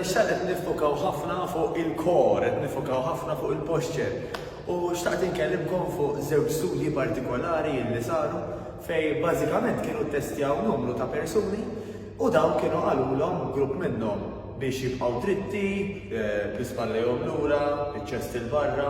ix-xahar qed nifokaw ħafna fuq il-core, qed nifokaw ħafna fuq il-posture. U xtaqt inkellimkom fuq żewġ studji partikolari li saru fej bażikament kienu ttestjaw numru ta' persuni u dawn kienu qalulhom grupp minnhom biex jibqgħu dritti, bl-ispallejhom lura, iċ-ċest il-barra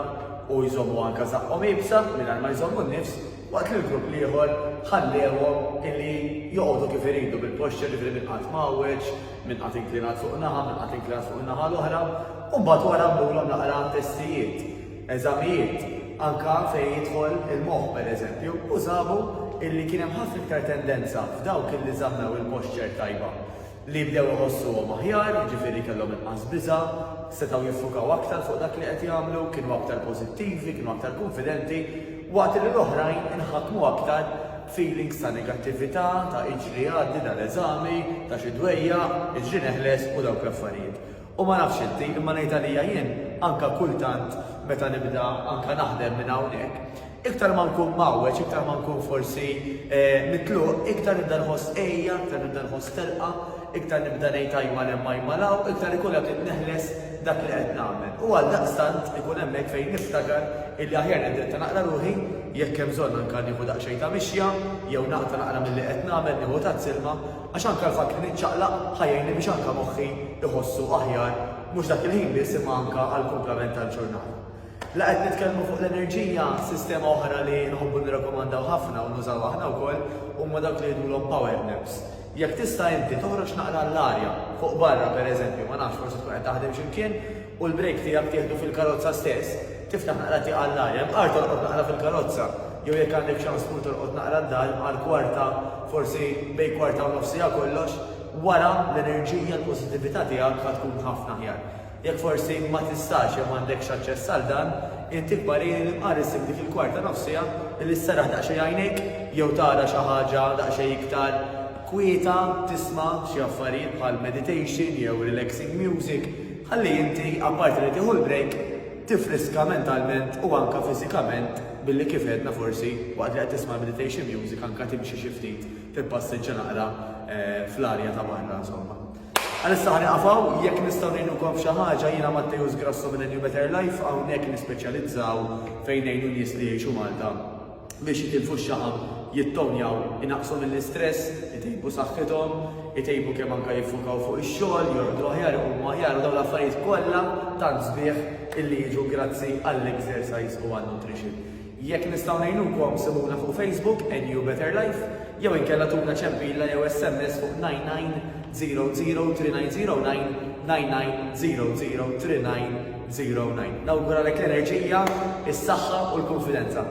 u jżommu anke żaqhom ibsa mingħajr ma jżommu n-nifs, waqt li l-grupp ieħor ħallewhom illi joqogħdu kif iridu bil-posture ġifieri minqat mawweġ, minqat inklinat fuq naħa, minqat inklinat fuq in-naħa l-oħra, u mbagħad wara mmurhom naqra testijiet, eżamijiet, anke fejn jidħol il-moħħ pereżempju, u sabu illi kien hemm ħafna iktar tendenza f'dawk illi żammew il-posture tajba li bdew iħossuhom aħjar, jiġifieri kellhom inqas biża', setgħu jiffukaw aktar fuq dak li qed jagħmlu, kienu aktar pożittivi, kienu aktar konfidenti, waqt li l-oħrajn inħakmu aktar feelings ta' negattività, ta' iġri għaddi dal-eżami, ta' xi dwejja, iġri neħles u dawk l-affarijiet. U ma nafx inti, imma ngħid għalija jien anke kultant meta nibda anke naħdem minn hawnhekk, iktar ma nkun mawweġ, iktar ma nkun forsi mitluq, iktar nibda nħoss ejja, iktar nibda nħoss telqa, iktar nibda ngħid ajma lemma jmalaw, iktar ikun qed neħles dak li qed nagħmel. U għaldaqstant ikun hemmhekk fejn niftakar illi aħjar nidretta naqra ruħi jekk hemm bżonn anke nieħu daqsxejn ta' mixja, jew naqta naqra milli qed nagħmel nieħu tazilma, għax anke l-fatt li niċċaqlaq ħajjejni biex anke moħħi iħossu aħjar mhux dak il-ħin biss imma anke għall-kumplament tal-ġurnata. La qed nitkellmu fuq l-enerġija, sistema oħra li nħobbu nirrakkomandaw ħafna u nużaw aħna wkoll huma dawk li jgħidulhom power naps. Jekk tista' inti toħroġ naqra l-arja fuq barra pereżempju, ma nafx forsi tkun qed taħdem x'imkien u l-break tiegħek tieħdu fil-karozza stess, tiftaħ naqra tieqa l-arja, mqar torqod naqra fil-karozza, jew jekk għandek ċans tkun torqod naqra d-dar għal kwarta, forsi bejn kwarta u nofsija kollox, wara l-enerġija l-pożittività tiegħek ħad tkun ħafna aħjar. Jekk forsi ma tistax jew m'għandekx aċċess għal dan, inti kbar inqar issibdi fil-kwarta nofsija li ssaraħ daqsxejn għajnejk jew tara xi ħaġa daqsxejn iktar kwieta tisma' xi affarijiet bħal meditation jew relaxing music, ħalli inti apparti li tieħu l-break tifriska mentalment u anke fiżikament billi kif għedna forsi waqt li qed tisma' meditation music anke timxi xi ftit tippassiġġa naqra fl-arja ta' barra insomma. Għalissa ħaniqafaw, jekk nistgħu ngħinukom f'xi ħaġa jiena Mattejus Grasso minn New Better Life hawnhekk nispeċjalizzaw fejn ngħinu nies li jgħixu Malta biex jitilfu x-xaqam, jittonjaw, inaqsu mill-istress, itejbu saħħithom, itejbu kemm anke jiffukaw fuq ix-xogħol, jorqdu aħjar u aħjar u dawn l-affarijiet kollha tant sbieħ illi jiġu grazzi għall-exercise u għall-nutrition. Jekk nistgħu ngħinukom simuna fuq Facebook New Better Life, jew inkella tuna ċempilla jew SMS fuq 99003909 99003909. Nawguralek l-enerġija, is-saħħa u l-konfidenza.